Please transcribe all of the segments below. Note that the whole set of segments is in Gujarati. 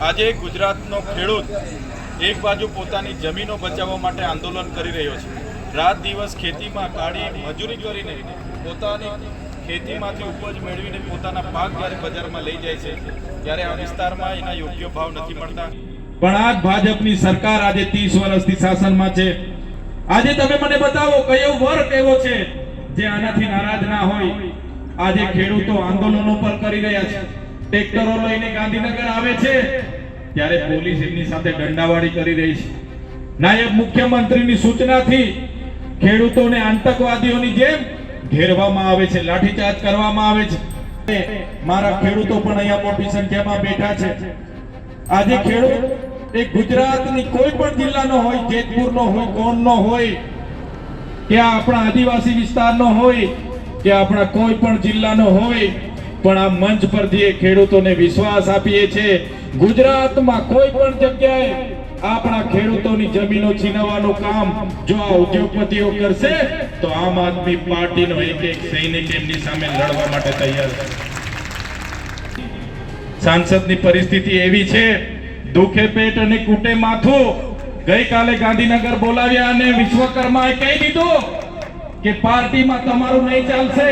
આજે ગુજરાતનો ખેડૂત એક બાજુ પોતાની જમીનો બચાવવા માટે આંદોલન કરી રહ્યો છે. રાત દિવસ ખેતીમાં કાળી મજૂરી કરીને પોતાની ખેતીમાંથી ઉપજ મેળવીને પોતાના પાક જ્યારે બજારમાં લઈ જાય છે ત્યારે આ વિસ્તારમાં એના યોગ્ય ભાવ નથી મળતા. પણ આજ ભાજપની સરકાર આજે 30 વર્ષથી શાસનમાં છે. આજે તમે મને બતાવો કયો વર્ગ એવો છે જે આનાથી નારાજ ના હોય. આજે ખેડૂતો આંદોલનો પર કરી રહ્યા છે. ટ્રેક્ટરો લઈને ગાંધીનગર આવે છે ત્યારે પોલીસ એમની સાથે દંડાવાળી કરી રહી છે. નાયબ મુખ્યમંત્રીની સૂચનાથી ખેડૂતોને આતંકવાદીઓની જેમ ઘેરવામાં આવે છે, લાઠીચાર્જ કરવામાં આવે છે. મારા ખેડૂતો પણ અહીંયા મોટી સંખ્યામાં બેઠા છે. આજે ખેડૂત એ ગુજરાતની કોઈ પણ જિલ્લાનો હોય, જેતપુરનો હોય, કોણનો હોય કે આપણા આદિવાસી વિસ્તારનો હોય કે આપણા કોઈ પણ જિલ્લાનો હોય, પણ આ મંચ પરથી ખેડૂતોને વિશ્વાસ આપીએ છીએ ગુજરાતમાં કોઈ પણ જગ્યાએ આપણા ખેડૂતોની જમીનો છીનવવાનું કામ જો આ ઉદ્યોગપતિઓ કરશે તો આમ આદમી પાર્ટીનો એક સૈનિક એમની સામે લડવા માટે તૈયાર છે. સાંસદની પરિસ્થિતિ એવી છે, દુખે પેટ અને કૂટે માથું. ગઈકાલે ગાંધીનગર બોલાવ્યા અને વિશ્વકર્માએ કહી દીધું કે પાર્ટીમાં તમારું નહીં ચાલશે.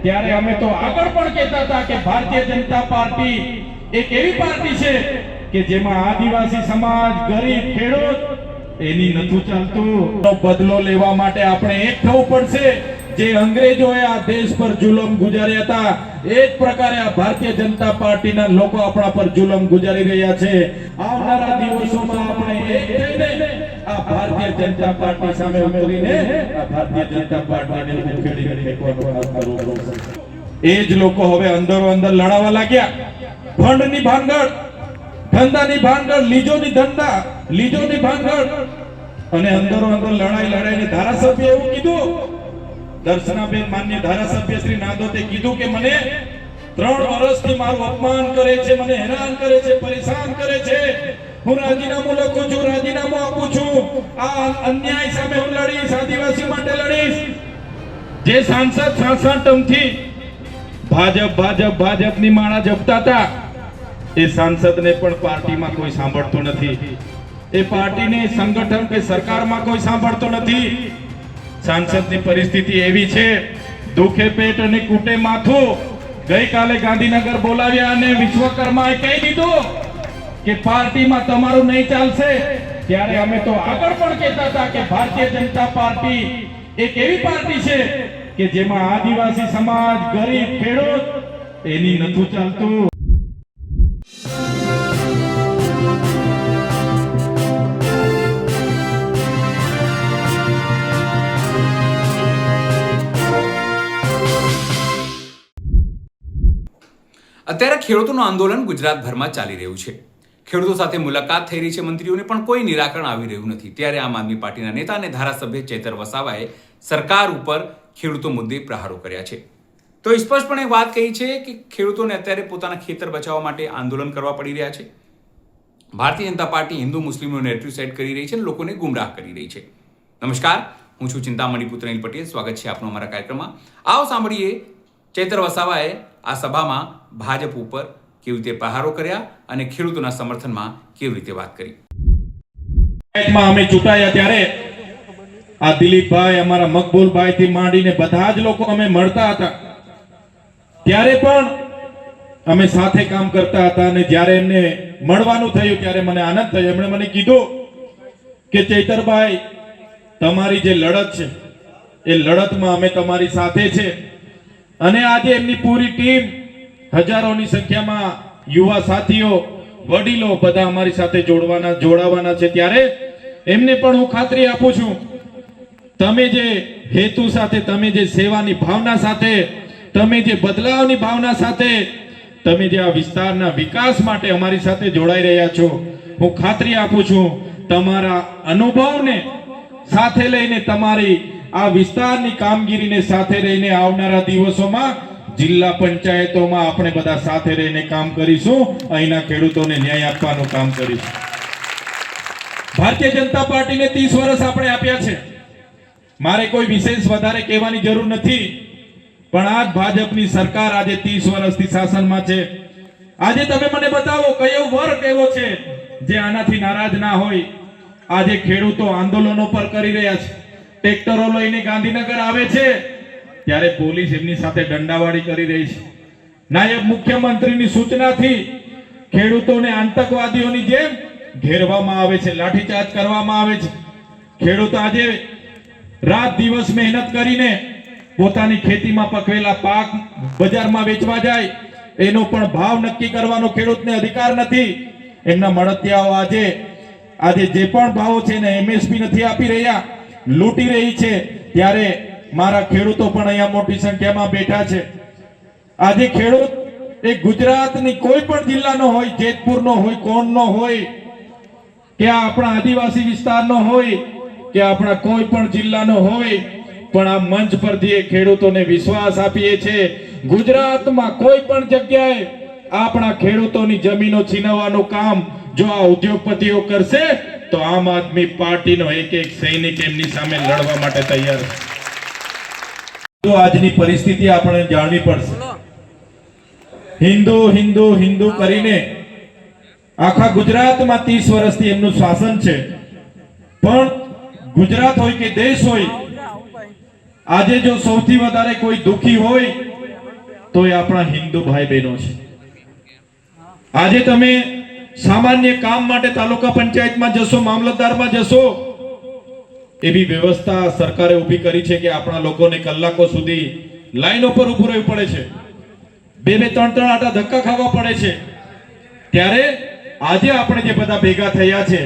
ત્યારે અમે તો આગળ પણ કહેતા હતા કે ભારતીય જનતા પાર્ટી એક એવી પાર્ટી છે કે જેમાં આદિવાસી સમાજ, ગરીબ, ખેડૂત એની નથી ચાલતું. બદલો લેવા માટે આપણે એક થવું પડશે. જે અંગ્રેજોએ આ દેશ પર જુલમ ગુજાર્યા હતા એ જ પ્રકારે આ ભારતીય જનતા પાર્ટીના લોકો આપણા પર જુલમ ગુજારી રહ્યા છે. આવનારા દિવસોમાં આપણે એક થઈને આ ભારતીય જનતા પાર્ટી સામે ઉતરીને આ ભારતીય જનતા પાર્ટીને ઉખેડીને ફેંકવાનો કામ કરવું પડશે. એ જ લોકો હવે અંદરો અંદર લડાવા લાગ્યા. ફંડની ભાંગડ, ધંધાની ભાંગડ, લીજોની ભાંગડ અને અંદરો અંદર લડાઈને ધારાસભ્ય એવું કીધું, દર્શનાબેન માન્ય ધારાસભ્ય શ્રી નાદોતે કીધું કે મને 3 વર્ષથી મારું અપમાન કરે છે, મને હેરાન કરે છે, પરેશાન કરે છે. હું રાજીનામું લખું છું, રાજીનામું આપું છું. આ અન્યાય સામે હું લડીશ, આદિવાસી માટે લડીશ. જે સાંસદ 66 ટર્મથી ભાજપની માળા જપતા હતા એ સાંસદને પણ પાર્ટીમાં કોઈ સાંભળતું નથી. એ પાર્ટીને, સંગઠન કે સરકારમાં કોઈ સાંભળતો નથી. સાંસદની પરિસ્થિતિ એવી છે, દુખે પેટ અને કૂટે માથું. ગઈકાલે ગાંધીનગર બોલાવ્યા અને વિશ્વકર્માએ કહી દીધું કે પાર્ટીમાં તમારું નહીં ચાલશે. ત્યારે અમે તો આગળ પણ કહેતા હતા કે ભારતીય જનતા પાર્ટી એક એવી પાર્ટી છે કે જેમાં આદિવાસી સમાજ, ગરીબ, ખેડૂત એની નથી ચાલતું. અત્યારે ખેડૂતોનું આંદોલન ગુજરાતભરમાં ચાલી રહ્યું છે. ખેડૂતો સાથે મુલાકાત થઈ રહી છે મંત્રીઓને, પણ કોઈ નિરાકરણ આવી રહ્યું નથી. ત્યારે આમ આદમી પાર્ટીના નેતા અને ધારાસભ્ય ચેતર વસાવાએ સરકાર ઉપર ખેડૂતો મુદ્દે પ્રહારો કર્યા છે. તો સ્પષ્ટપણે વાત કહી છે કે ખેડૂતોને અત્યારે પોતાના ખેતર બચાવવા માટે આંદોલન કરવા પડી રહ્યા છે. ભારતીય જનતા પાર્ટી હિન્દુ મુસ્લિમોને એટ્રીસાઇડ કરી રહી છે અને લોકોને ગુમરાહ કરી રહી છે. નમસ્કાર, હું છું ચિંતામણી પુત્ર અનિલ પટેલ. સ્વાગત છે આપનું અમારા કાર્યક્રમમાં. આવો સાંભળીએ ચેતર વસાવાએ આ સભામાં ભાજપ ઉપર કેવી રીતે પ્રહારો કર્યા અને ખેડૂતોના સમર્થનમાં કેવી રીતે વાત કરી. અમે ચૂંટાયા ત્યારે આ દિલીપભાઈ, અમારા મકબૂલભાઈ થી માંડીને બધા જ લોકો અમે મળતા હતા. ત્યારે પણ અમે સાથે કામ કરતા હતા અને જ્યારે એમને મળવાનું થયું ત્યારે મને આનંદ થયો. એમણે મને કીધું કે ચૈતરભાઈ, તમારી જે લડત છે એ લડતમાં અમે તમારી સાથે છે. અને આજે એમની પૂરી ટીમ, હજારોની સંખ્યામાં યુવા સાથીઓ, વડીલો બધા અમારી સાથે જોડાવાના છે. ત્યારે એમને પણ હું ખાતરી આપું છું, તમે જે હેતુ સાથે, તમે જે સેવાની ભાવના સાથે, તમે જે બદલાવની ભાવના સાથે, તમે જે આ વિસ્તારના વિકાસ માટે અમારી સાથે જોડાઈ રહ્યા છો, હું ખાતરી આપું છું તમારા અનુભવને સાથે લઈને, તમારી આ વિસ્તારની કામગીરીને સાથે રહીને આવનારા દિવસોમાં જિલ્લા પંચાયતોમાં આપણે બધા સાથે રહીને કામ કરીશું. અહીંના ખેડૂતોને ન્યાય આપવાનું કામ કરીશું. ભારતીય જનતા પાર્ટીને 30 વર્ષ આપણે આપ્યા છે. મારે કોઈ વિશેષ વધારે કહેવાની જરૂર નથી. પણ આ ભાજપની સરકાર આજે 30 વર્ષથી શાસનમાં છે. આજે તમે મને બતાવો કયો વર્ગ એવો છે જે આનાથી નારાજ ના હોય. આજે ખેડૂતો આંદોલનો પર કરી રહ્યા છે, ટ્રેક્ટરો લઈને ગાંધીનગર આવે છે ત્યારે પોલીસ એમની સાથે દંડાવાળી કરી રહી છે. નાયબ મુખ્યમંત્રીની સૂચનાથી ખેડૂતોને આતંકવાદીઓની જેમ ઘેરવામાં આવે છે, લાઠીચાર્જ કરવામાં આવે છે. ખેડૂત આજે રાત દિવસ મહેનત કરીને પોતાની ખેતીમાં પકવેલા પાક બજારમાં વેચવા જાય, એનો પણ ભાવ નક્કી કરવાનો ખેડૂતને અધિકાર નથી. એમના મળતિયાઓ આજે જે પણ ભાવો છે ને એમએસપી નથી આપી રહ્યા, લૂંટી રહી છે. ત્યારે મારા ખેડૂતો પણ અહીંયા મોટી સંખ્યામાં બેઠા છે. આજે ખેડૂત એ ગુજરાતની કોઈ પણ જિલ્લાનો હોય, જેતપુરનો હોય, કોણનો હોય, કે આપણા આદિવાસી વિસ્તારનો હોય, કે આપણા કોઈ પણ જિલ્લાનો હોય, પણ આ મંચ પરથી એ ખેડૂતોને વિશ્વાસ આપીએ છીએ ગુજરાતમાં કોઈ પણ જગ્યાએ આપણા ખેડૂતોની જમીનો છીનવવાનું કામ જો આ ઉદ્યોગપતિઓ કરશે તો આમ આદમી પાર્ટીનો એક એક સૈનિક એમની સામે લડવા માટે તૈયાર છે. તો આજની પરિસ્થિતિ આપણે જાણવી પડશે. હિન્દુ હિન્દુ હિન્દુ કરીને આખા ગુજરાતમાં 30 વર્ષથી એમનું શાસન છે. પણ ગુજરાત હોય કે દેશ હોય, આજે જો સૌથી વધારે કોઈ દુખી હોય તો એ આપણા હિન્દુ ભાઈ બહેનો છે. આજે તમે સામાન્ય કામ માટે તાલુકા પંચાયતમાં જશો, મામલતદારમાં જશો, એવી વ્યવસ્થા સરકારે ઊભી કરી છે કે આપણા લોકોને કલાકો સુધી લાઈનો પર ઊભું રહેવું પડે છે, 2-3 આટા ધક્કા ખાવા પડે છે. ત્યારે આજે આપણે જે બધા ભેગા થયા છે,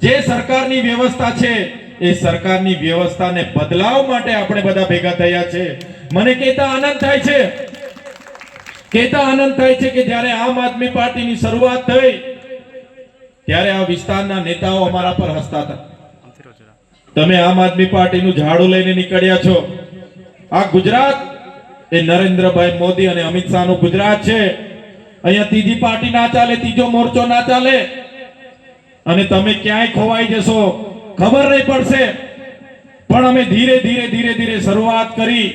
જે સરકારની વ્યવસ્થા છે એ સરકારની વ્યવસ્થાને બદલાવ માટે આપણે બધા ભેગા થયા છે. મને કહેતા આનંદ થાય છે કે જ્યારે આમ આદમી પાર્ટીની શરૂઆત થઈ ત્યારે આ વિસ્તારના નેતાઓ અમારા પર હસતા હતા. તમે આમ આદમી પાર્ટીનું ઝાડુ લઈને નીકળ્યા છો. આ ગુજરાત એ નરેન્દ્રભાઈ મોદી અને અમિત શાહનું ગુજરાત છે. અહીંયા ત્રીજી પાર્ટી ના ચાલે, ત્રીજો મોરચો ના ચાલે, અને તમે ક્યાંય ખોવાઈ જશો ખબર નહીં પડશે. પણ અમે ધીરે ધીરે શરૂઆત કરી.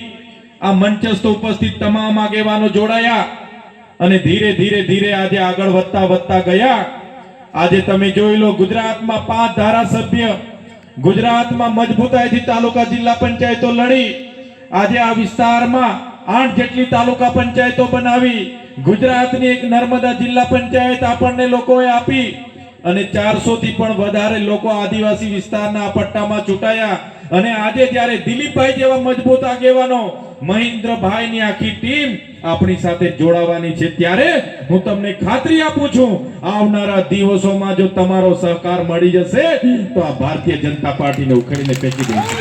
આ મંચસ્થ ઉપસ્થિત તમામ આગેવાનો જોડાયા અને ધીરે ધીરે આજે આગળ વધતા ગયા. આજે તમે જોઈ લો, ગુજરાતમાં 5 ધારાસભ્ય, ગુજરાતમાં મજબૂતાઈથી તાલુકા જિલ્લા પંચાયતો લડી. આજે આ વિસ્તારમાં 8 જેટલી તાલુકા પંચાયતો બનાવી. ગુજરાતની એક નર્મદા જિલ્લા પંચાયત આપણને લોકોએ આપી અને 400 થી પણ વધારે લોકો આદિવાસી વિસ્તારના આ પટ્ટામાં ચૂંટાયા. અને આજે જ્યારે દિલીપભાઈ જેવા મજબૂત આગેવાનો, મહેન્દ્રભાઈની આખી ટીમ આપણી સાથે જોડાવાની છે, ત્યારે હું તમને ખાતરી આપું છું આવનારા દિવસોમાં જો તમારો સહકાર મળી જશે તો આ ભારતીય જનતા પાર્ટીને ઉખેડીને ફેંકી દેશે.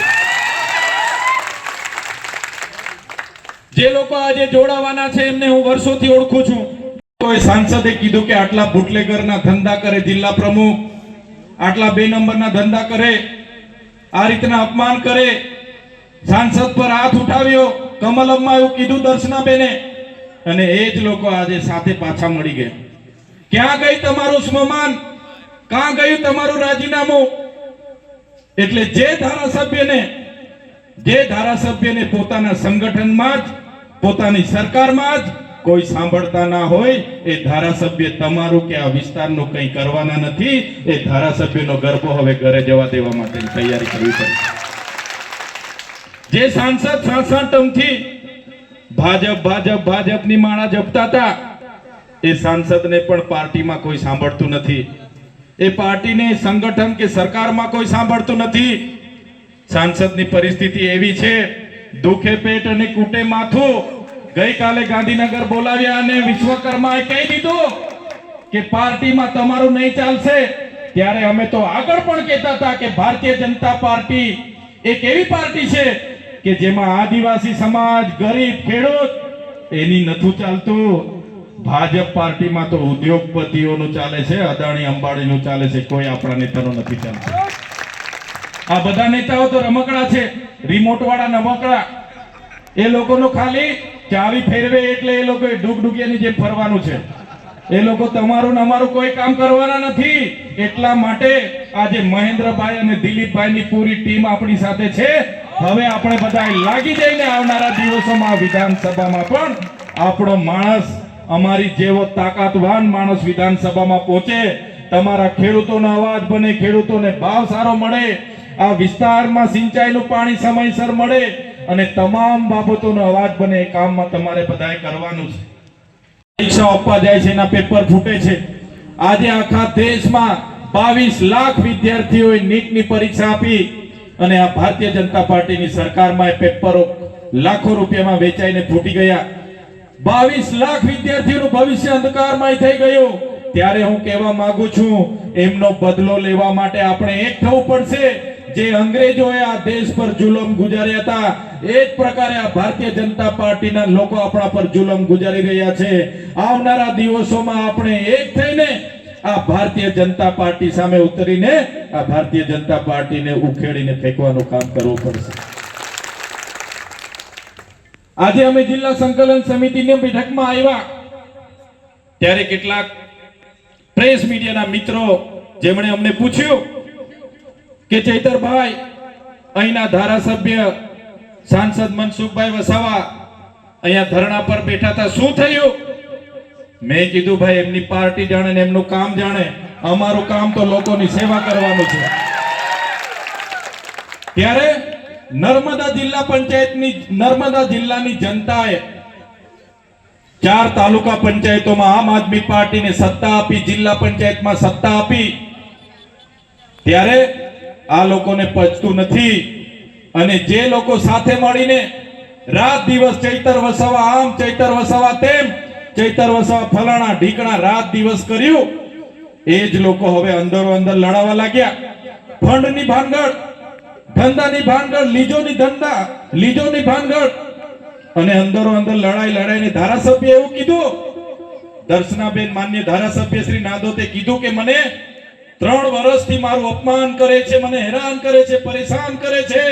જે લોકો આજે જોડાવાના છે એમને હું વર્ષોથી ઓળખું છું. કોઈ સાંસદે કીધું કે આટલા બુટલેગરના ધંધા કરે જિલ્લા પ્રમુખ, આટલા 2 નંબરના ધંધા કરે, આ રીતના અપમાન કરે, સાંસદ પર હાથ ઉઠાવ્યો, કમલમમાં એવું કીધું દર્શનાબેને, અને એ જ લોકો આજે સાથે પાછા મળી ગયા. ક્યાં ગઈ તમારું સ્મમાન? ક્યાં ગયું તમારું રાજીનામું? એટલે જે ધારાસભ્યને પોતાના સંગઠનમાં જ, પોતાની સરકારમાં જ કોઈ સાંભળતા ના હોય, એ ધારાસભ્ય તમારું કે આ વિસ્તારનું કંઈ કરવાના નથી. એ ધારાસભ્યનો ગરબો હવે ઘરે જવા દેવા માટેની તૈયારી કરવી પડે. જે સાંસદ 7 ટર્મથી ભાજપની માળા જપતા હતા, એ સાંસદને પણ પાર્ટીમાં કોઈ સાંભળતું નથી. એ પાર્ટીને, સંગઠન કે સરકારમાં કોઈ સાંભળતું નથી. સાંસદની પરિસ્થિતિ એવી છે, દુખે પેટ અને કૂટે માથું. ગઈકાલે ગાંધીનગર બોલાવ્યા અને વિશ્વકર્માએ કહી દીધું કે પાર્ટીમાં તમારું નહીં ચાલશે. ત્યારે અમે તો આગળ પણ કહેતા હતા કે ભારતીય જનતા પાર્ટી એક એવી પાર્ટી છે કે જેમાં આદિવાસી સમાજ, ગરીબ, ખેડૂત એની નથી ચાલતું. ભાજપ પાર્ટીમાં તો ઉદ્યોગપતિઓનું ચાલે છે, અદાણી અંબાણીનું ચાલે છે, કોઈ આપણા નેતાનો નથી ચાલતું. આ બધા નેતાઓ તો રમકડા છે, રિમોટ વાળા રમકડા. એ લોકોનો ખાલી ચાવી ફેરવે એટલે એ લોકો ડુગડુગિયાની જેમ ફરવાનું છે. એ લોકો તમારું ને અમારું કોઈ કામ કરવાના નથી. એટલા માટે આજે મહેન્દ્રભાઈ અને દિલીપભાઈની પૂરી ટીમ આપણી સાથે છે. હવે આપણે બધા લાગી જઈને આવનારા દિવસોમાં વિધાનસભામાં પણ આપણો માણસ અમારી જેવો તાકાતવાન માણસ વિધાનસભામાં પહોંચે, તમારા ખેડૂતોનો અવાજ બને, ખેડૂતોને ભાવ સારો મળે, આ વિસ્તારમાં સિંચાઈનું પાણી સમયસર મળે અને તમામ બાબતોનો અવાજ બને, એ કામમાં તમારે બધાએ કરવાનું છે. પરીક્ષા આપવા જાય છે, એના પેપર ફૂટે છે. આજે આખા દેશમાં 22 લાખ વિદ્યાર્થીઓએ નીટની પરીક્ષા આપી અને આ ભારતીય જનતા પાર્ટીની સરકારમાં એ પેપરો લાખો રૂપિયામાં વેચાઈને ફૂટી ગયા. 22 લાખ વિદ્યાર્થીઓનું ભવિષ્ય અંધકારમય થઈ ગયું. ત્યારે હું કહેવા માંગુ છું, એમનો બદલો લેવા માટે આપણે એક થવું પડશે. જે અંગ્રેજોએ આ દેશ પર જુલમ ગુજાર્યા હતા, એ જ પ્રકારે આ ભારતીય જનતા પાર્ટીના લોકો આપણા પર જુલમ ગુજારી રહ્યા છે. આવનારા દિવસોમાં આપણે એક થઈને આ ભારતીય જનતા પાર્ટી સામે ઉતરીને આ ભારતીય જનતા પાર્ટીને ઉખેડીને ફેંકવાનું કામ કરવું પડશે. આજે અમે જિલ્લા સંકલન સમિતિની બેઠકમાં આવ્યા ત્યારે કેટલાક પ્રેસ મીડિયાના મિત્રો જેમણે અમને પૂછ્યું કે ચૈતરભાઈ, અહીંના ધારાસભ્ય સાંસદ મનસુખભાઈ વસાવા અહીંયા ધરણા પર બેઠા હતા, શું થયું? મેં કીધું, ભાઈ એમની પાર્ટી જાણે ને એમનું કામ જાણે, અમારું કામ તો લોકોની સેવા કરવાનું છે. ત્યારે નર્મદા જિલ્લાની જનતાએ 4 તાલુકા પંચાયતોમાં આમ આદમી પાર્ટીને સત્તા આપી, જિલ્લા પંચાયતમાં સત્તા આપી. ત્યારે આ લોકોને પચતું નથી અને જે લોકો સાથે મળીને રાત દિવસ ચૈતર વસાવા આમ, ચૈતર વસાવા તેમ, ચૈતર વસાવા ફલાણા ઢીકણા રાત દિવસ કર્યું, એ જ લોકો હવે અંદરો અંદર લડાવા લાગ્યા. ફંડની ભાનગડ, ધંધાની ભાનગડ, લીજોની ભાનગડ અને અંદરો અંદર લડાઈને ધારાસભ્ય એવું કીધું, દર્શનાબેન માન્ય ધારાસભ્ય શ્રી નાદોતે કીધું કે મને 3 વર્ષથી મારું અપમાન કરે છે, મને હેરાન કરે છે, પરેશાન કરે છે,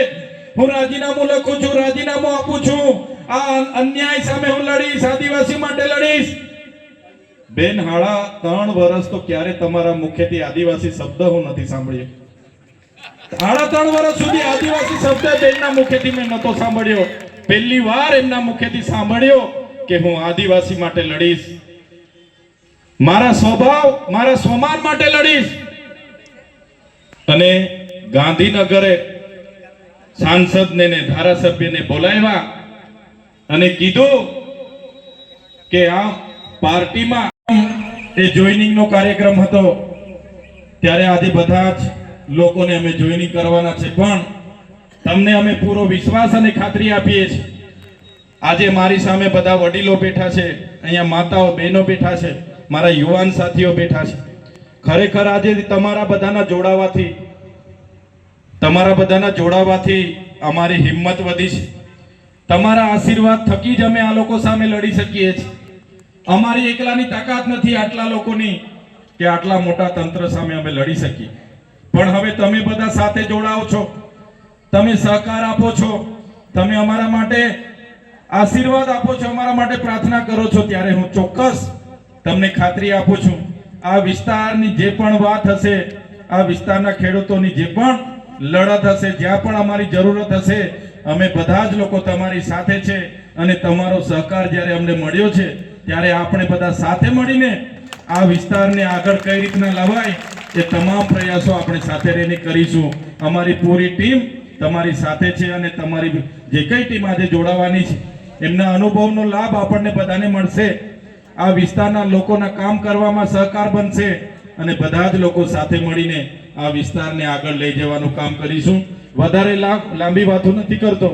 હું રાજીનામું લખું છું, રાજીનામું આપું છું, આ અન્યાય સામે હું લડીશ, આદિવાસી માટે લડીશ. બેન હાળા, 3 વર્ષ તો ક્યારે તમારા મુખેથી આદિવાસી શબ્દ હું નથી સાંભળ્યો. 3 વર્ષ સુધી આદિવાસી શબ્દ બેનના મુખેથી મેં નતો સાંભળ્યો. પહેલી વાર એમના મુખેથી સાંભળ્યો કે હું આદિવાસી માટે લડીશ, મારા સ્વભાવ, મારા સ્વમાન માટે લડીશ. અને ગાંધીનગરે સાંસદને ને ધારાસભ્યને બોલાવ્યા અને કીધું કે આ પાર્ટીમાં એ જોઈનિંગનો કાર્યક્રમ હતો. ત્યારે આજે બધા જ લોકોને અમે જોઈનિંગ કરવાના છે, પણ તમને અમે પૂરો વિશ્વાસ અને ખાતરી આપીએ છીએ. આજે મારી સામે બધા વડીલો બેઠા છે, અહીંયા માતાઓ, બહેનો બેઠા છે, મારા યુવાન સાથીઓ બેઠા છે. ખરેખર આજે તમારા બધાના જોડાવાથી અમારી હિંમત વધી છે. તમારા આશીર્વાદ થકી જ અમે આ લોકો સામે લડી શકીએ છીએ. અમારી એકલાની તાકાત નથી આટલા લોકોની કે આટલા મોટા તંત્ર સામે અમે લડી શકીએ. પણ હવે તમે બધા સાથે જોડાઓ છો, તમે સહકાર આપો છો, તમે અમારા માટે આશીર્વાદ આપો છો, અમારા માટે પ્રાર્થના કરો છો, ત્યારે હું ચોક્કસ તમને ખાતરી આપું છું, આ વિસ્તારની જે પણ વાત હશે, આ વિસ્તારના ખેડૂતોની જે પણ લડત હશે, જ્યાં પણ અમારી જરૂરત હશે, અમે બધા જ લોકો તમારી સાથે છે. અને તમારો સહકાર જ્યારે અમને મળ્યો છે, ત્યારે આપણે બધા સાથે મળીને આ વિસ્તારને આગળ કઈ રીતના લવાય એ તમામ પ્રયાસો આપણે સાથે રહીને કરીશું. અમારી પૂરી ટીમ તમારી સાથે છે અને તમારી જે કઈ ટીમ આજે જોડાવાની છે, એમના અનુભવનો લાભ આપણને બધાને મળશે. આ વિસ્તારના લોકોના કામ કરવામાં સહકાર બનશે અને બધા જ લોકો સાથે મળીને આ વિસ્તારને આગળ લઈ જવાનું કામ કરીશું. વધારે લાંબી વાતો નથી કરતો.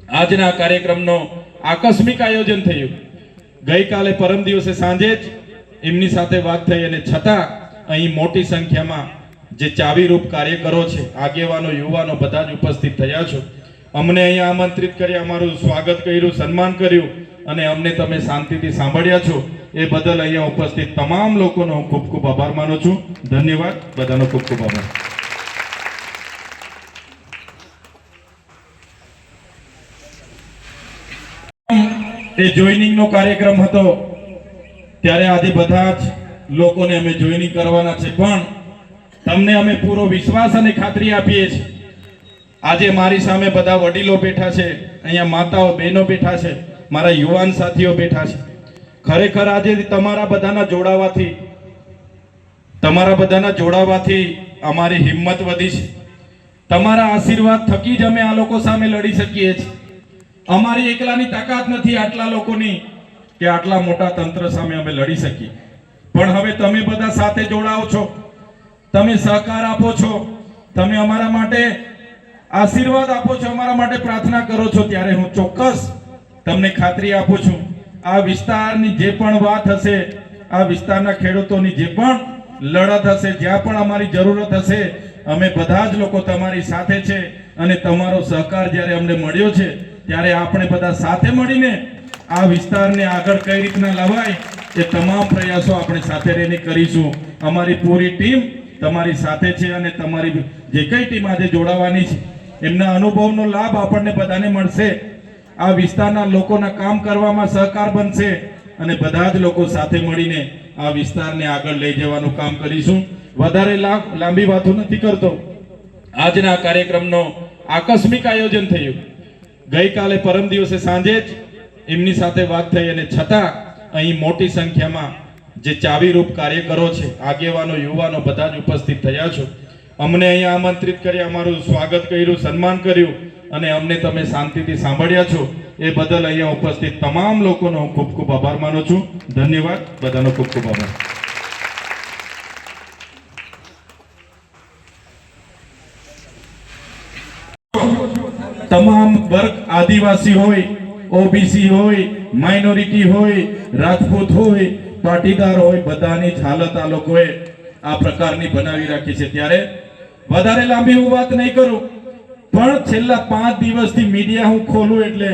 આજના કાર્યક્રમનો આકસ્મિક આયોજન થયું. ગઈકાલે પરમ દિવસે સાંજે જ એમની સાથે વાત થઈ અને છતાં અહીં મોટી સંખ્યામાં જે ચાવીરૂપ કાર્યકરો છે, આગેવાનો, યુવાનો બધા જ ઉપસ્થિત થયા છો. અમને અહીંયા આમંત્રિત કર્યા, અમારું સ્વાગત કર્યું, સન્માન કર્યું અને અમને તમે શાંતિથી સાંભળ્યા છો, એ બદલ અહીંયા ઉપસ્થિત તમામ લોકોનો હું ખૂબ ખૂબ આભાર માનું છું. ધન્યવાદ, બધાનો ખૂબ ખૂબ આભાર. એ જોઈનિંગનો કાર્યક્રમ હતો, ત્યારે આજે બધા જ લોકોને અમે જોઈનિંગ કરવાના છે, પણ તમને અમે પૂરો વિશ્વાસ અને ખાતરી આપીએ છીએ. આજે મારી સામે બધા વડીલો બેઠા છે, અહીંયા માતાઓ, બહેનો બેઠા છે, મારા યુવાન સાથીઓ બેઠા છે. ખરેખર આજે તમારા બધાના જોડાવાથી અમારી હિંમત વધી છે. તમારા આશીર્વાદ થકી જ અમે આ લોકો સામે લડી શકીએ છીએ. અમારી એકલાની તાકાત નથી આટલા લોકોની કે આટલા મોટા તંત્ર સામે અમે લડી શકીએ. પણ હવે તમે બધા સાથે જોડાઓ છો, તમે સહકાર આપો છો, તમે અમારા માટે આશીર્વાદ આપો છો, અમારા માટે પ્રાર્થના કરો છો, ત્યારે હું ચોક્કસ તમને ખાતરી આપું છું, આ વિસ્તારની જે પણ વાત હશે, આ વિસ્તારના ખેડૂતોની જે પણ લડત હશે, જ્યાં પણ અમારી જરૂરત હશે, અમે બધા જ લોકો તમારી સાથે છે. અને તમારો સહકાર જ્યારે અમને મળ્યો છે ત્યારે આપણે બધા સાથે મળીને આ વિસ્તારને આગળ કઈ રીતના લવાય એ તમામ પ્રયાસો આપણે સાથે રહીને કરીશું. અમારી પૂરી ટીમ તમારી સાથે છે અને તમારી જે કઈ ટીમ આજે જોડાવાની છે એમના અનુભવનો લાભ આપણને બધાને મળશે. આ વિસ્તારના લોકોના કામ કરવામાં સહકાર બનશે અને બધા જ લોકો સાથે મળીને આ વિસ્તારને આગળ લઈ જવાનું કામ કરીશું. વધારે લાંબી વાતો નથી કરતો. આજના કાર્યક્રમનો આકસ્મિક આયોજન થયું. ગઈકાલે પરમ દિવસે સાંજે જ એમની સાથે વાત થઈ અને છતાં અહીં મોટી સંખ્યામાં જે ચાવીરૂપ કાર્યકરો છે, આગેવાનો, યુવાનો બધા જ ઉપસ્થિત થયા છો. અમને અહીંયા આમંત્રિત કરી, અમારું સ્વાગત કર્યું, સન્માન કર્યું અને અમને તમે શાંતિથી સાંભળ્યા છો એ બદલ અહીંયા ઉપસ્થિત તમામ લોકોનો હું ખૂબ ખૂબ આભાર માનું છું. ધન્યવાદ. બધાનો ખૂબ ખૂબ આભાર. તમામ વર્ગ, આદિવાસી હોય, ઓબીસી હોય, માઇનોરિટી હોય, રાજપૂત હોય, પાટીદાર હોય, બધાની જ હાલત આ લોકોએ આ પ્રકારની બનાવી રાખી છે. ત્યારે વધારે લાંબી હું વાત નહીં કરું, પણ છેલ્લા 5 દિવસથી મીડિયા હું ખોલું એટલે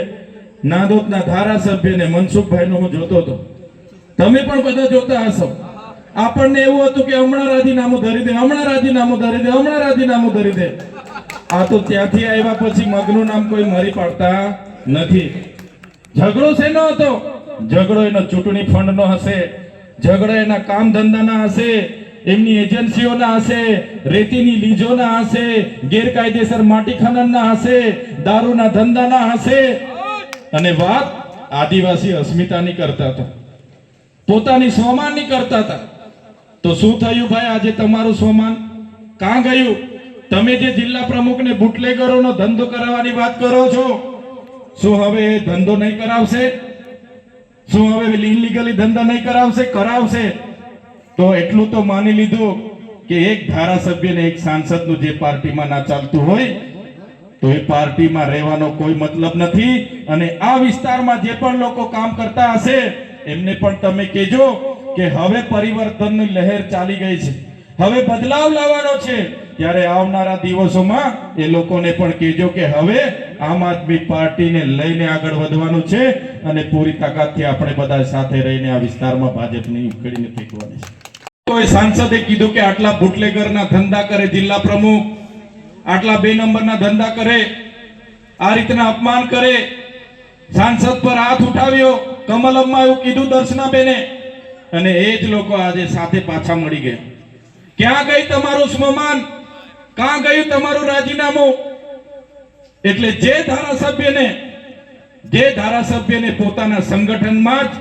નાંદોદના ધારાસભ્યને મનસુખભાઈનો હું જોતો હતો. તમે પણ બધા જોતા હશો. આપણને એવું હતું કે હમણાં રાજીનામું ધરી દે, હમણાં રાજીનામું ધરી દે, હમણાં રાજીનામું ધરી દે. આ તો ત્યાંથી આવ્યા પછી મગનું નામ કોઈ મરી પાડતા નથી. ઝઘડો શેનો હતો? ઝઘડો એનો ચૂંટણી ફંડનો હશે, ઝઘડો એના કામ ધંધાના હશે, એમની એજન્સીઓના હશે, રેતીની લીજોના હશે, ગેરકાયદેસર માટી ખનનના હશે, દારૂના ધંધાના હશે. અને વાત આદિવાસી અસ્મિતાની કરતા હતા, પોતાની સ્વમાનની કરતા હતા. તો શું થયું ભાઈ? આજે તમારું સ્વમાન કાં ગયું? તમે જે જિલ્લા પ્રમુખને બુટલેગરોનો ધંધો કરાવવાની વાત કરો છો, શું હવે એ ધંધો નહીં કરાવશે? શું હવે ઇલીગલી ધંધા નહીં કરાવશે? કરાવશે. તો એટલું તો માની લીધું કે એક ધારાસભ્યને, એક સાંસદનું જે પાર્ટીમાં ના ચાલતું હોય તો એ પાર્ટીમાં રહેવાનો કોઈ મતલબ નથી. અને આ વિસ્તારમાં જે પણ લોકો કામ કરતા હશે એમને પણ તમે કહેજો કે હવે પરિવર્તનની લહેર ચાલી ગઈ છે, હવે બદલાવ લાવવાનો છે. ત્યારે આવનારા દિવસોમાં એ લોકોને પણ કહેજો કે હવે આમ આદમી પાર્ટીને લઈને આગળ વધવાનું છે અને પૂરી તાકાતથી આપણે બધા સાથે રહીને આ વિસ્તારમાં ભાજપની ઉખેડીને ફેંકવાની છે. કોઈ સાંસદે કીધું કે આટલા બુટલેગરના ધંધા કરે જિલ્લા પ્રમુખ, આટલા 2 નંબરના ધંધા કરે, આ રીતના અપમાન કરે, સાંસદ પર હાથ ઉઠાવ્યો, કમલમમાં એવું કીધું દર્શનાબેને, અને એ જ લોકો આજે સાથે પાછા મળી ગયા. ક્યાં ગઈ તમારું સ્વમાન? ક્યાં ગયું તમારું રાજીનામું? એટલે જે ધારાસભ્યને પોતાના સંગઠનમાં જ,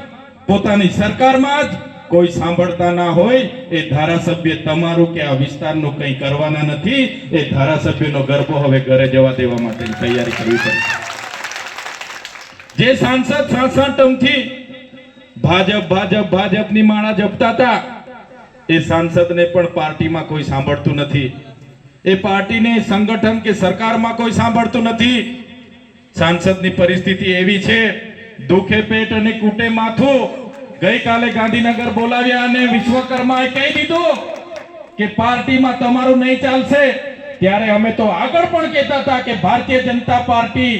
પોતાની સરકારમાં જ કોઈ સાંભળતા ના હોય, એ ધારાસભ્ય તમારું કે આ વિસ્તારનું કંઈ કરવાના નથી. એ ધારાસભ્યનો ગરબો હવે ઘરે જવા દેવા માટેની તૈયારી કરવી પડે. જે સાંસદ 7 ટર્મથી ભાજપની માળા જપતા હતા, એ સાંસદને પણ પાર્ટીમાં કોઈ સાંભળતું નથી. એ પાર્ટીને, સંગઠન કે સરકારમાં કોઈ સાંભળતું નથી. સાંસદની પરિસ્થિતિ એવી છે, દુખે પેટ અને કૂટે માથું. ગઈકાલે ગાંધીનગર બોલાવ્યા અને વિશ્વકર્માએ કહી દીધું કે પાર્ટીમાં તમારું નહીં ચાલશે. ત્યારે અમે તો આગળ પણ કહેતા હતા કે ભારતીય જનતા પાર્ટી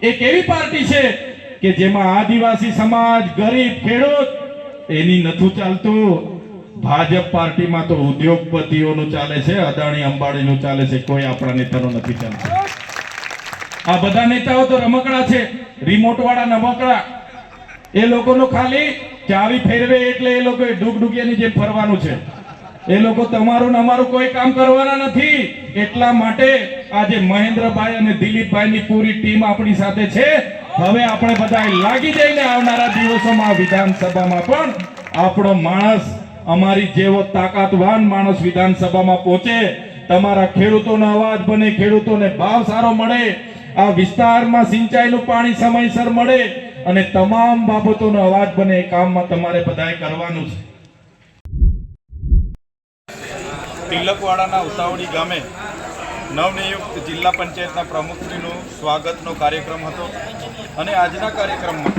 એક એવી પાર્ટી છે કે જેમાં આદિવાસી સમાજ, ગરીબ, ખેડૂત એની નથી ચાલતું. ભાજપ પાર્ટીમાં તો ઉદ્યોગપતિઓનું ચાલે છે, અદાણી અંબાણીનું ચાલે છે, કોઈ આપણા નેતાનું નથી ચાલતું. આ બધા નેતાઓ તો રમકડા છે, રિમોટ વાળા રમકડા. એ લોકોનો ખાલી ચાવી ફેરવે એટલે એ લોકો ડુગડુગિયાની જેમ ફરવાનું છે. એ લોકો તમારું ને અમારું કોઈ કામ કરવાના નથી. એટલા માટે આજે મહેન્દ્રભાઈ અને દિલીપભાઈની પૂરી ટીમ આપણી સાથે છે. હવે આપણે બધા લાગી જઈને આવનારા દિવસોમાં વિધાનસભામાં પણ આપણો માણસ, અમારી જેવો તાકાતવાન માણસ વિધાનસભામાં પહોંચે, તમારા ખેડૂતોનો અવાજ બને, ખેડૂતોને ભાવ સારો મળે, આ વિસ્તારમાં સિંચાઈનું પાણી સમયસર મળે અને તમામ બાબતોનો અવાજ બને, એ કામમાં તમારે બધાએ કરવાનું છે. તિલકવાડાના ઉતાવળી ગામે નવનિયુક્ત જિલ્લા પંચાયતના પ્રમુખશ્રીનું સ્વાગતનો કાર્યક્રમ હતો અને આજના કાર્યક્રમમાં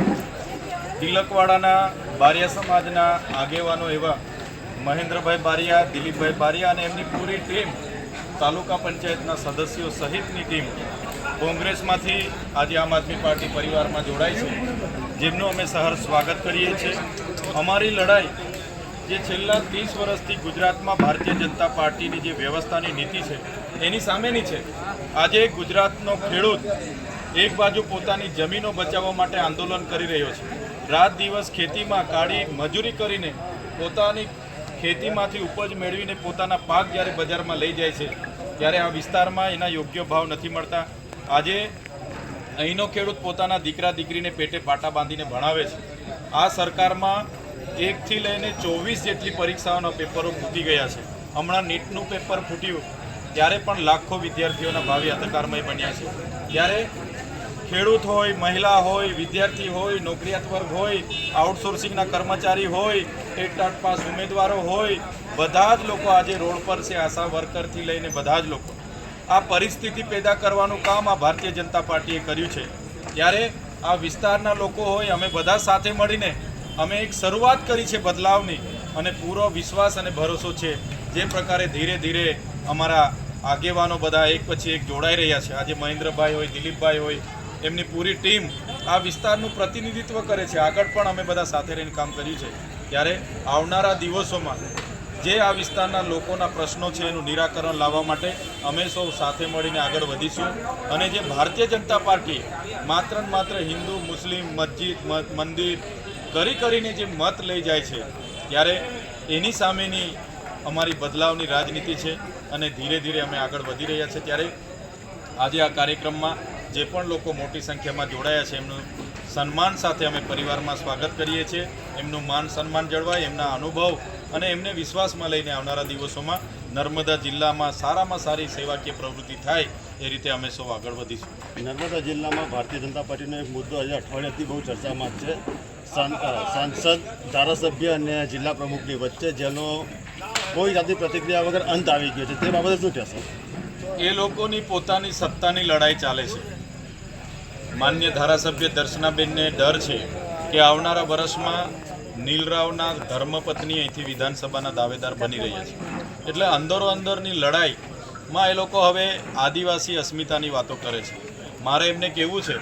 તિલકવાડાના બારિયા સમાજના આગેવાનો એવા મહેન્દ્રભાઈ બારિયા, દિલીપભાઈ બારિયા અને એમની પૂરી ટીમ, તાલુકા પંચાયતના સદસ્યો સહિતની ટીમ કોંગ્રેસમાંથી આજે આમ આદમી પાર્ટી પરિવારમાં જોડાઈ છે, જેમનું અમે સહર સ્વાગત કરીએ છીએ. અમારી લડાઈ જે છેલ્લા 30 વર્ષથી ગુજરાતમાં ભારતીય જનતા પાર્ટીની જે વ્યવસ્થાની નીતિ છે એની સામેની છે. આજે ગુજરાતનો ખેડૂત એક બાજુ પોતાની જમીનો બચાવવા માટે આંદોલન કરી રહ્યો છે, રાત દિવસ ખેતીમાં કાળી મજૂરી કરીને પોતાની ખેતીમાંથી ઉપજ મેળવીને પોતાના પાક જ્યારે બજારમાં લઈ જાય છે ત્યારે આ વિસ્તારમાં એના યોગ્ય ભાવ નથી મળતા. આજે અહીંનો ખેડૂત પોતાના દીકરા દીકરીને પેટે પાટા બાંધીને ભણાવે છે. આ સરકારમાં 1 થી લઈને 24 જેટલી પરીક્ષાઓના પેપરો ફૂટી ગયા છે. હમણાં નીટનું પેપર ફૂટ્યું ત્યારે પણ લાખો વિદ્યાર્થીઓના ભાવિ અંધકારમય બન્યા છે. ત્યારે ખેડૂત હોય, મહિલા હોય, વિદ્યાર્થી હોય, નોકરિયાત વર્ગ હોય, આઉટસોર્સિંગના કર્મચારી હોય, ટેટ પાસ ઉમેદવારો હોય, બધા જ લોકો આજે રોડ પર છે. આશા વર્કરથી લઈને બધા જ લોકો. આ પરિસ્થિતિ પેદા કરવાનું કામ આ ભારતીય જનતા પાર્ટીએ કર્યું છે. ત્યારે આ વિસ્તારના લોકો હોય, અમે બધા સાથે મળીને અમે એક શરૂઆત કરી છે બદલાવની અને પૂરો વિશ્વાસ અને ભરોસો છે. જે પ્રકારે ધીરે ધીરે અમારા આગેવાનો બધા એક પછી એક જોડાઈ રહ્યા છે. આજે મહેન્દ્રભાઈ હોય, દિલીપભાઈ હોય, એમની પૂરી ટીમ આ વિસ્તારનું પ્રતિનિધિત્વ કરે છે. આગળ પણ અમે બધા સાથે રહીને કામ કર્યું છે. ત્યારે આવનારા દિવસોમાં જે આ વિસ્તારના લોકોના પ્રશ્નો છે એનું નિરાકરણ લાવવા માટે અમે સૌ સાથે મળીને આગળ વધીશું. અને જે ભારતીય જનતા પાર્ટી માત્ર ને માત્ર હિન્દુ, મુસ્લિમ, મસ્જિદ, મંદિર કરીને જે મત લઈ જાય છે, ત્યારે એની સામેની અમારી બદલાવની રાજનીતિ છે અને ધીરે ધીરે અમે આગળ વધી રહ્યા છે. ત્યારે આજે આ કાર્યક્રમમાં જે પણ લોકો મોટી સંખ્યામાં જોડાયા છે એમનું સન્માન સાથે અમે પરિવારમાં સ્વાગત કરીએ છીએ. એમનું માન સન્માન જળવાય, એમના અનુભવ અને એમને વિશ્વાસમાં લઈને આવનારા દિવસોમાં નર્મદા જિલ્લામાં સારામાં સારી સેવાકીય પ્રવૃત્તિ થાય એ રીતે અમે સૌ આગળ વધીશું. નર્મદા જિલ્લામાં ભારતીય જનતા પાર્ટીનો એક મુદ્દો આજે અઠવાડિયાથી બહુ ચર્ચામાં છે. સાંસદ, ધારાસભ્ય અને જિલ્લા પ્રમુખની વચ્ચે જેનો કોઈ જાતની પ્રતિક્રિયા વગર અંત આવી ગયો છે, તે બાબતે શું કહેશો? એ લોકોની પોતાની સત્તાની લડાઈ ચાલે છે. માન્ય ધારાસભ્ય દર્શનાબેનને ડર છે કે આવનારા વર્ષમાં નીલરાવના ધર્મપત્ની અહીંથી વિધાનસભાના દાવેદાર બની રહ્યા છે. એટલે અંદરો અંદરની લડાઈમાં એ લોકો હવે આદિવાસી અસ્મિતાની વાતો કરે છે. મારે એમને કહેવું છે,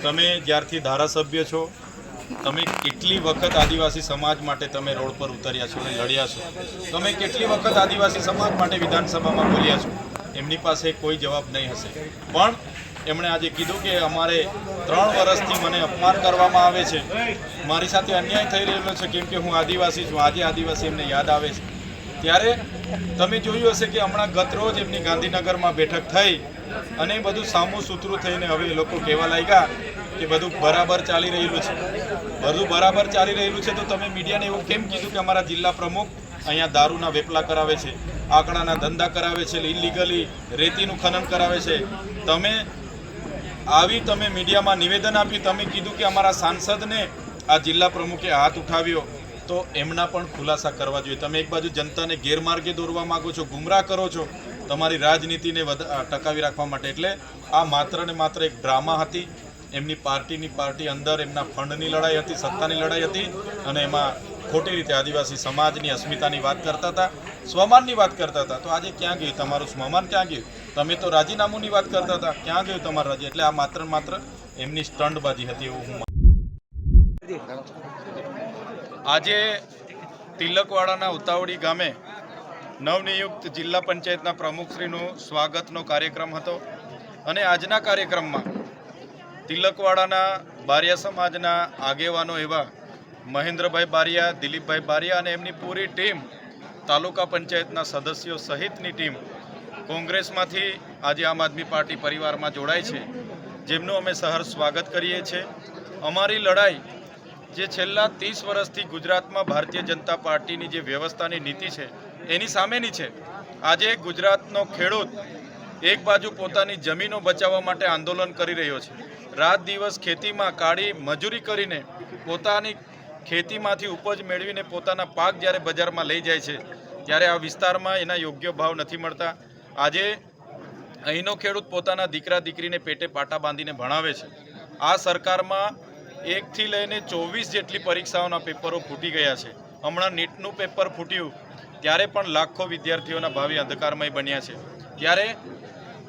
તમે જ્યારથી ધારાસભ્ય છો, તમે કેટલી વખત આદિવાસી સમાજ માટે તમે રોડ પર ઉતર્યા છો અને લડ્યા છો? તમે કેટલી વખત આદિવાસી સમાજ માટે વિધાનસભામાં બોલ્યા છો? એમની પાસે કોઈ જવાબ નહીં હશે. પણ એમણે આજે કીધું કે અમારે 3 વર્ષથી મને અપમાન કરવામાં આવે છે, મારી સાથે અન્યાય થઈ રહેલો છે કેમ કે હું આદિવાસી છું. આજે આદિવાસી એમને યાદ આવે છે. ત્યારે તમે જોયું હશે કે હમણાં ગત રોજ એમની ગાંધીનગરમાં બેઠક થઈ અને બધું સામું સૂતરું થઈને હવે એ લોકો કહેવા લાગ્યા કે બધું બરાબર ચાલી રહેલું છે. બધું બરાબર ચાલી રહેલું છે તો તમે મીડિયાને એવું કેમ કીધું કે અમારા જિલ્લા પ્રમુખ અહીંયા દારૂના વેપલા કરાવે છે, આંકડાના ધંધા કરાવે છે, ઇલીગલી રેતીનું ખનન કરાવે છે? તમે મીડિયામાં નિવેદન આપ્યું, તમે કીધું કે અમારા સાંસદને આ જિલ્લા પ્રમુખે હાથ ઉઠાવ્યો, તો એમના પણ ખુલાસા કરવા જોઈએ. તમે એક બાજુ જનતાને ગેરમાર્ગે દોરવા માંગો છો, ગુમરાહ કરો છો તમારી રાજનીતિને ટકાવી રાખવા માટે. એટલે આ માત્ર ને માત્ર એક ડ્રામા હતી. એમની પાર્ટી અંદર એમના ફંડની લડાઈ હતી, સત્તાની લડાઈ હતી અને એમાં ખોટી રીતે આદિવાસી સમાજની અસ્મિતાની વાત કરતા હતા, સ્વમાનની વાત કરતા હતા. તો આજે ક્યાં ગયું તમારું સ્વમાન? ક્યાં ગયું? તમે તો રાજીનામુંની વાત કરતા હતા, ક્યાં ગયું તમારું રાજી? એટલે આ માત્ર એમની સ્ટંટબાજી હતી એવું હું. આજે તિલકવાડાના ઉતાવળી ગામે નવનિયુક્ત જિલ્લા પંચાયતના પ્રમુખશ્રીનું સ્વાગતનો કાર્યક્રમ હતો અને આજના કાર્યક્રમમાં તિલકવાડાના બારિયા સમાજના આગેવાનો એવા મહેન્દ્રભાઈ બારિયા, દિલીપભાઈ બારિયા અને એમની પૂરી ટીમ, તાલુકા પંચાયતના સદસ્યો સહિતની ટીમ કોંગ્રેસમાંથી આજે આમ આદમી પાર્ટી પરિવારમાં જોડાય છે. જેમનું અમે સહર્ષ સ્વાગત કરીએ છીએ. અમારી લડાઈ જે છેલ્લા 30 વર્ષથી ગુજરાતમાં ભારતીય જનતા પાર્ટીની જે વ્યવસ્થાની નીતિ છે એની સામેની છે. આજે ગુજરાતનો ખેડૂત એક બાજુ પોતાની જમીનો બચાવવા માટે આંદોલન કરી રહ્યો છે. રાત દિવસ ખેતીમાં કાળી મજૂરી કરીને પોતાની ખેતીમાંથી ઉપજ મેળવીને પોતાના પાક જ્યારે બજારમાં લઈ જાય છે ત્યારે આ વિસ્તારમાં એના યોગ્ય ભાવ નથી મળતા. આજે અહીંનો ખેડૂત પોતાના દીકરા દીકરીને પેટે પાટા બાંધીને ભણાવે છે. આ સરકારમાં 1 થી લઈને 24 જેટલી પરીક્ષાઓના પેપરો ફૂટી ગયા છે. હમણાં નીટનું પેપર ફૂટ્યું ત્યારે પણ લાખો વિદ્યાર્થીઓના ભાવિ અંધકારમય બન્યા છે. ત્યારે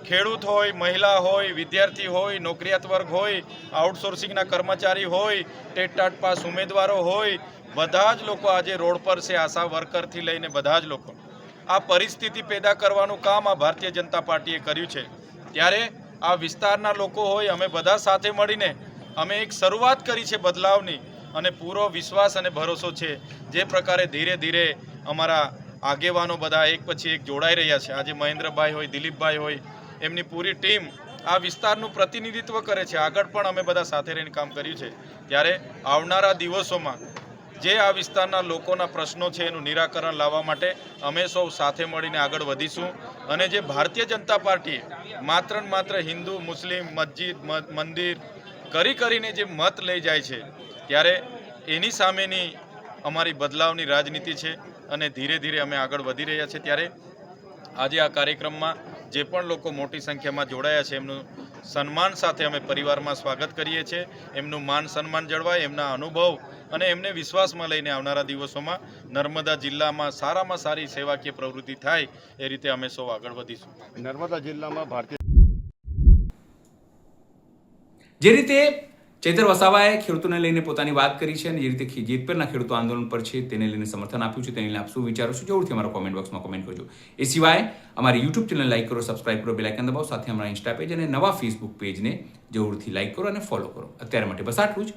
ખેડૂત હોય, મહિલા હોય, વિદ્યાર્થી હોય, નોકરિયાત વર્ગ હોય, આઉટસોર્સિંગના કર્મચારી હોય, ટેટ પાસ ઉમેદવારો હોય, બધા જ લોકો આજે રોડ પર છે. આશા વર્કરથી લઈને બધા જ લોકો. આ પરિસ્થિતિ પેદા કરવાનું કામ આ ભારતીય જનતા પાર્ટીએ કર્યું છે. ત્યારે આ વિસ્તારના લોકો હોય, અમે બધા સાથે મળીને અમે એક શરૂઆત કરી છે બદલાવની અને પૂરો વિશ્વાસ અને ભરોસો છે. જે પ્રકારે ધીરે ધીરે અમારા આગેવાનો બધા એક પછી એક જોડાઈ રહ્યા છે. આજે મહેન્દ્રભાઈ હોય, દિલીપભાઈ હોય, એમની પૂરી ટીમ આ વિસ્તારનું પ્રતિનિધિત્વ કરે છે. આગળ પણ અમે બધા સાથે રહીને કામ કર્યું છે. ત્યારે આવનારા દિવસોમાં જે આ વિસ્તારના લોકોના પ્રશ્નો છે એનું નિરાકરણ લાવવા માટે અમે સૌ સાથે મળીને આગળ વધીશું. અને જે ભારતીય જનતા પાર્ટીએ માત્ર ને માત્ર હિન્દુ, મુસ્લિમ, મસ્જિદ, મંદિર કરીને જે મત લઈ જાય છે ત્યારે એની સામેની અમારી બદલાવની રાજનીતિ છે અને ધીરે ધીરે અમે આગળ વધી રહ્યા છીએ. ત્યારે આજે આ કાર્યક્રમમાં જે પણ લોકો મોટી સંખ્યામાં જોડાયા છે એમનું સન્માન સાથે અમે પરિવારમાં સ્વાગત કરીએ છીએ. એમનું માન સન્માન જળવાય, એમના અનુભવ અને એમને વિશ્વાસમાં લઈને આવનારા દિવસોમાં નર્મદા જિલ્લામાં સારામાં સારી સેવાકીય પ્રવૃત્તિ થાય એ રીતે અમે સૌ આગળ વધીશું. નર્મદા જિલ્લામાં ભારતીય જે રીતે ચૈતર વસાવાએ ખેડૂતોને લઈને પોતાની વાત કરી છે અને જે રીતે જેતપુરના ખેડૂતો આંદોલન પર છે તેને લઈને સમર્થન આપ્યું છે તેને લઈને આપ શું વિચારો છો જરૂરથી અમારા કોમેન્ટ બોક્સમાં કોમેન્ટ કરજો. એ સિવાય અમારી યુટ્યુબ ચેનલ લાઈક કરો, સબસ્ક્રાઇબ કરો, બેલ આઇકન દબાવો, સાથે અમારા ઇન્સ્ટા પેજ અને નવા ફેસબુક પેજને જરૂરથી લાઈક કરો અને ફોલો કરો. અત્યારે માટે બસ આટલું જ.